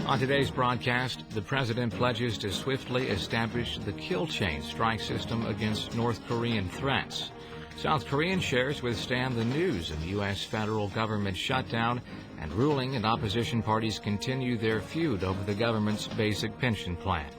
On today's broadcast, the president pledges to swiftly establish the kill chain strike system against North Korean threats. South Korean shares withstand the news of U.S. federal government shutdown, and ruling and opposition parties continue their feud over the government's basic pension plan.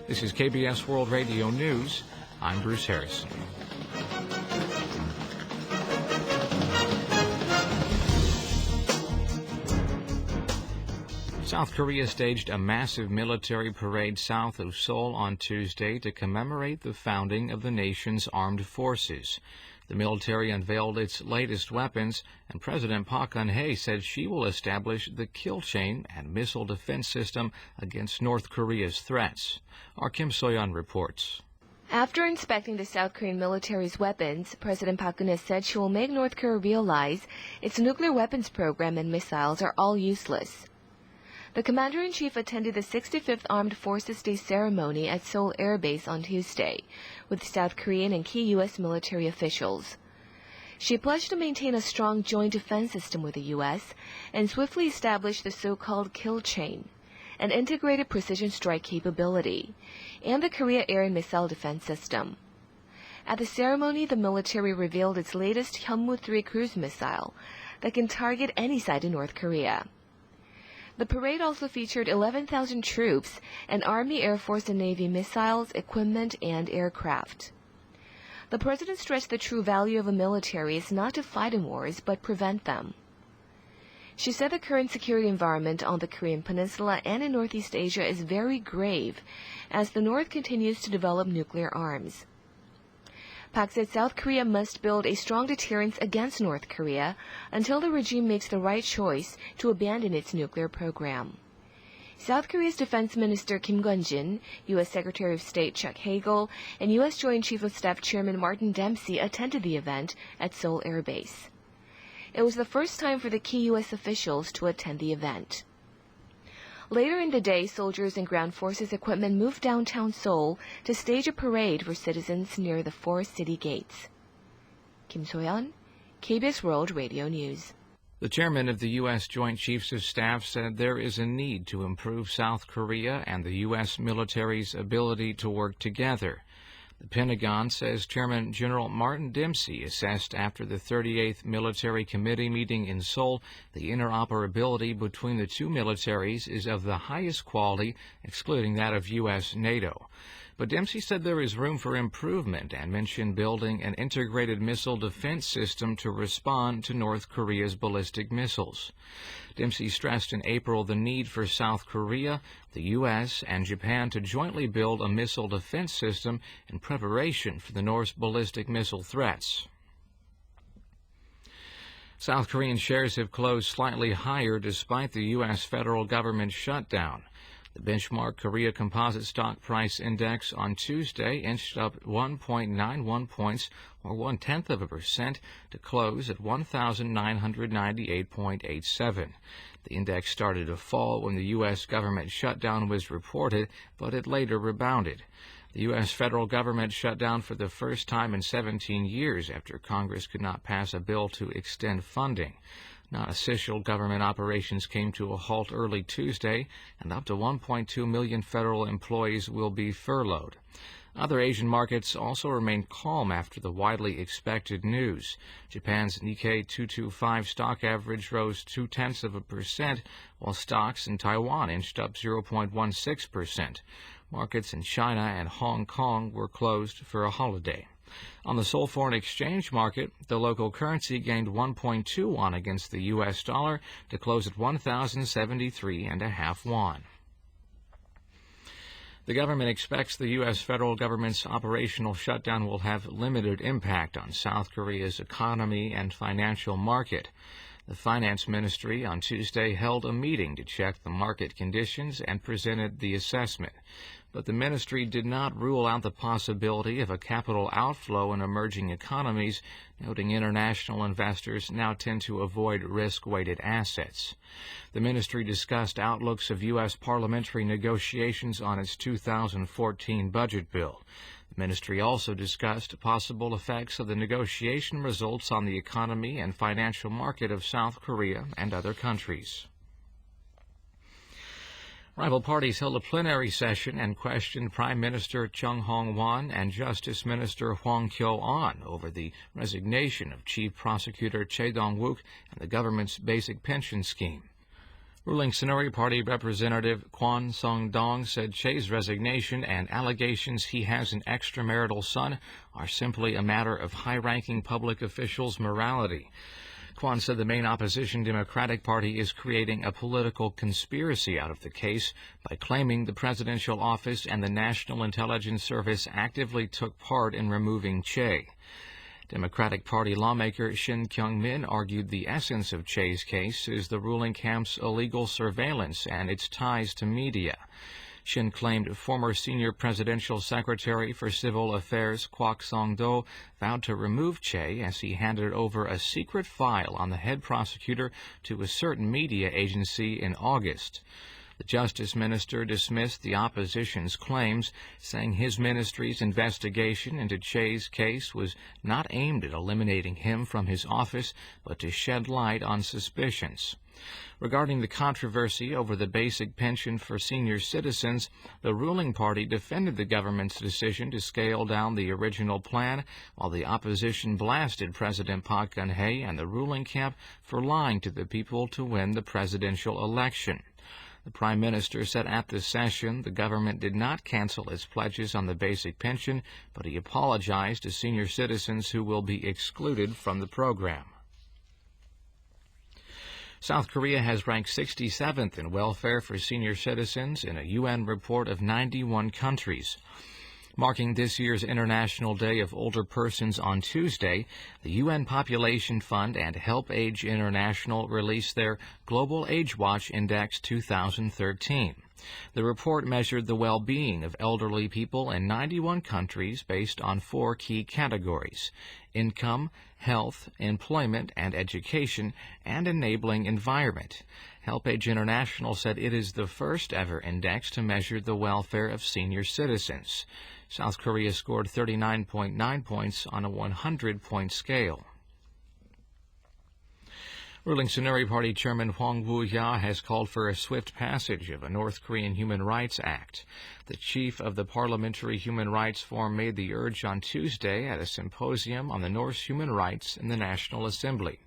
This is KBS World Radio News. I'm Bruce Harrison. South Korea staged a massive military parade south of Seoul on Tuesday to commemorate the founding of the nation's armed forces. The military unveiled its latest weapons, and President Park Geun-hye said she will establish the kill chain and missile defense system against North Korea's threats. Our Kim So-yeon reports. After inspecting the South Korean military's weapons, President Park Geun-hye said she will make North Korea realize its nuclear weapons program and missiles are all useless. The Commander-in-Chief attended the 65th Armed Forces Day ceremony at Seoul Air Base on Tuesday with South Korean and key U.S. military officials. She pledged to maintain a strong joint defense system with the U.S. and swiftly establish the so-called kill chain, an integrated precision strike capability, and the Korea air and missile defense system. At the ceremony, the military revealed its latest Hyunmoo-3 cruise missile that can target any site in North Korea. The parade also featured 11,000 troops and Army, Air Force, and Navy missiles, equipment, and aircraft. The president stressed the true value of a military is not to fight in wars, but prevent them. She said the current security environment on the Korean Peninsula and in Northeast Asia is very grave as the North continues to develop nuclear arms. Park said South Korea must build a strong deterrence against North Korea until the regime makes the right choice to abandon its nuclear program. South Korea's Defense Minister Kim Gun-jin, U.S. Secretary of State Chuck Hagel, and U.S. Joint Chief of Staff Chairman Martin Dempsey attended the event at Seoul Air Base. It was the first time for the key U.S. officials to attend the event. Later in the day, soldiers and ground forces equipment moved downtown Seoul to stage a parade for citizens near the four city gates. Kim So-yeon, KBS World Radio News. The chairman of the U.S. Joint Chiefs of Staff said there is a need to improve South Korea and the U.S. military's ability to work together. The Pentagon says Chairman General Martin Dempsey assessed after the 38th Military Committee meeting in Seoul the interoperability between the two militaries is of the highest quality, excluding that of U.S. NATO. But Dempsey said there is room for improvement and mentioned building an integrated missile defense system to respond to North Korea's ballistic missiles. Dempsey stressed in April the need for South Korea, the U.S., and Japan to jointly build a missile defense system in preparation for the North's ballistic missile threats. South Korean shares have closed slightly higher despite the U.S. federal government shutdown. The benchmark Korea Composite Stock Price Index on Tuesday inched up 1.91 points, or 0.1%, to close at 1,998.87. The index started to fall when the U.S. government shutdown was reported, but it later rebounded. The U.S. federal government shut down for the first time in 17 years after Congress could not pass a bill to extend funding. Non-essential government operations came to a halt early Tuesday, and up to 1.2 million federal employees will be furloughed. Other Asian markets also remained calm after the widely expected news. Japan's Nikkei 225 stock average rose 0.2%, while stocks in Taiwan inched up 0.16%. Markets in China and Hong Kong were closed for a holiday. On the Seoul foreign exchange market, the local currency gained 1.2 won against the U.S. dollar to close at 1,073.5 won. The government expects the U.S. federal government's operational shutdown will have limited impact on South Korea's economy and financial market. The Finance Ministry on Tuesday held a meeting to check the market conditions and presented the assessment. But the ministry did not rule out the possibility of a capital outflow in emerging economies, noting international investors now tend to avoid risk-weighted assets. The ministry discussed outlooks of U.S. parliamentary negotiations on its 2014 budget bill. The ministry also discussed possible effects of the negotiation results on the economy and financial market of South Korea and other countries. Rival parties held a plenary session and questioned Prime Minister Chung Hong-wan and Justice Minister Hwang Kyo-ahn over the resignation of Chief Prosecutor Chae Dong-wook and the government's basic pension scheme. Ruling Saenuri Party Representative Kwon Sung-dong said Chae's resignation and allegations he has an extramarital son are simply a matter of high-ranking public officials' morality. Kwon said the main opposition Democratic Party is creating a political conspiracy out of the case by claiming the presidential office and the National Intelligence Service actively took part in removing Chae. Democratic Party lawmaker Shin Kyung-min argued the essence of Chae's case is the ruling camp's illegal surveillance and its ties to media. Shin claimed former senior presidential secretary for civil affairs Kwak Song-do vowed to remove Chae as he handed over a secret file on the head prosecutor to a certain media agency in August. The Justice Minister dismissed the opposition's claims, saying his ministry's investigation into Chae's case was not aimed at eliminating him from his office, but to shed light on suspicions. Regarding the controversy over the basic pension for senior citizens, the ruling party defended the government's decision to scale down the original plan, while the opposition blasted President Park Geun-hye and the ruling camp for lying to the people to win the presidential election. The Prime Minister said at the session the government did not cancel its pledges on the basic pension, but he apologized to senior citizens who will be excluded from the program. South Korea has ranked 67th in welfare for senior citizens in a UN report of 91 countries. Marking this year's International Day of Older Persons on Tuesday, the UN Population Fund and Help Age International released their Global Age Watch Index 2013. The report measured the well-being of elderly people in 91 countries based on 4 key categories: income, health, employment and education, and enabling environment. Help Age International said it is the first ever index to measure the welfare of senior citizens. South Korea scored 39.9 points on a 100-point scale. Ruling Saenuri Party Chairman Hwang Woo-ya has called for a swift passage of a North Korean Human Rights Act. The chief of the Parliamentary Human Rights Forum made the urge on Tuesday at a symposium on the North's human rights in the National Assembly.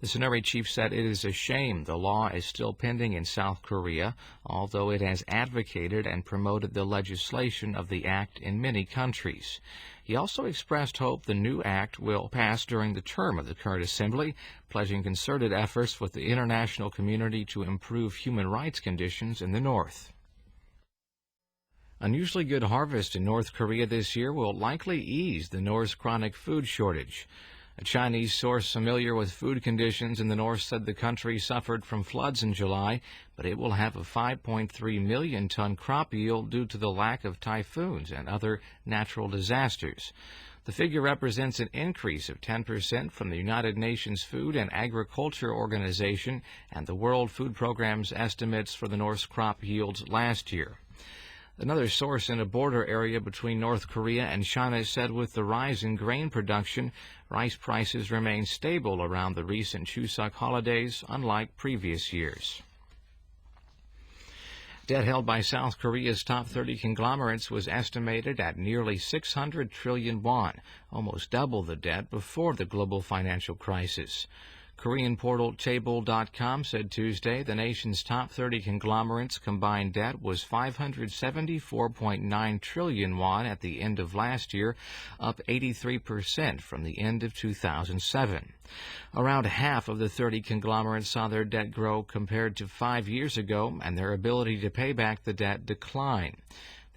The Saenuri chief said it is a shame the law is still pending in South Korea, although it has advocated and promoted the legislation of the act in many countries. He also expressed hope the new act will pass during the term of the current assembly, pledging concerted efforts with the international community to improve human rights conditions in the North. Unusually good harvest in North Korea this year will likely ease the North's chronic food shortage. A Chinese source familiar with food conditions in the North said the country suffered from floods in July, but it will have a 5.3 million ton crop yield due to the lack of typhoons and other natural disasters. The figure represents an increase of 10% from the United Nations Food and Agriculture Organization and the World Food Programme's estimates for the North's crop yields last year. Another source in a border area between North Korea and China said with the rise in grain production, rice prices remain stable around the recent Chuseok holidays, unlike previous years. Debt held by South Korea's top 30 conglomerates was estimated at nearly 600 trillion won, almost double the debt before the global financial crisis. Korean portal Chaebol.com said Tuesday the nation's top 30 conglomerates' combined debt was 574.9 trillion won at the end of last year, up 83% from the end of 2007. Around half of the 30 conglomerates saw their debt grow compared to 5 years ago, and their ability to pay back the debt decline.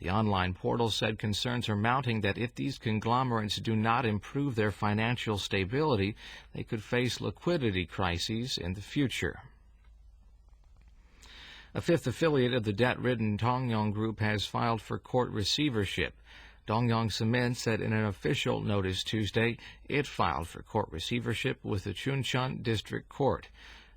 The online portal said concerns are mounting that if these conglomerates do not improve their financial stability, they could face liquidity crises in the future. A fifth affiliate of the debt-ridden Dongyong Group has filed for court receivership. Dongyong Cement said in an official notice Tuesday it filed for court receivership with the Chuncheon District Court.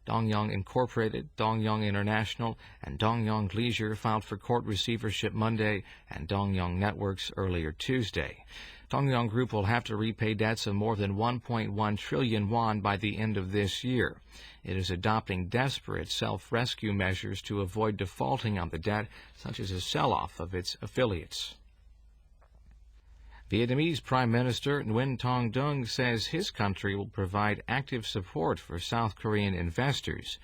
Dongyong Incorporated, Dongyong International, and Dongyong Leisure filed for court receivership Monday, and Dongyong Networks earlier Tuesday. Dongyong Group will have to repay debts of more than 1.1 trillion won by the end of this year. It is adopting desperate self-rescue measures to avoid defaulting on the debt, such as a sell-off of its affiliates. Vietnamese Prime Minister Nguyen Thanh Dung says his country will provide active support for South Korean investors.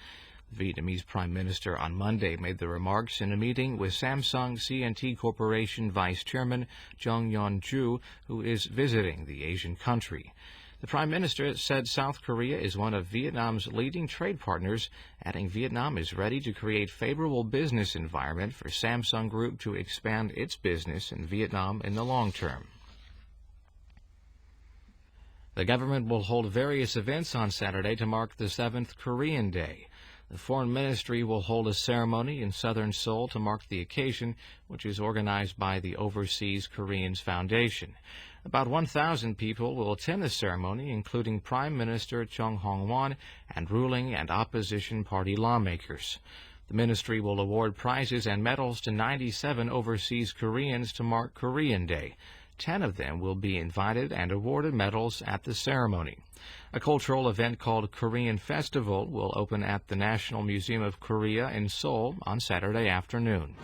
The Vietnamese Prime Minister on Monday made the remarks in a meeting with Samsung C&T Corporation Vice Chairman Jung Yeon-ju, who is visiting the Asian country. The Prime Minister said South Korea is one of Vietnam's leading trade partners, adding Vietnam is ready to create favorable business environment for Samsung Group to expand its business in Vietnam in the long term. The government will hold various events on Saturday to mark the 7th Korean Day. The Foreign Ministry will hold a ceremony in southern Seoul to mark the occasion, which is organized by the Overseas Koreans Foundation. About 1,000 people will attend the ceremony, including Prime Minister Chung Hong-won and ruling and opposition party lawmakers. The ministry will award prizes and medals to 97 overseas Koreans to mark Korean Day. 10 of them will be invited and awarded medals at the ceremony. A cultural event called Korean Festival will open at the National Museum of Korea in Seoul on Saturday afternoon.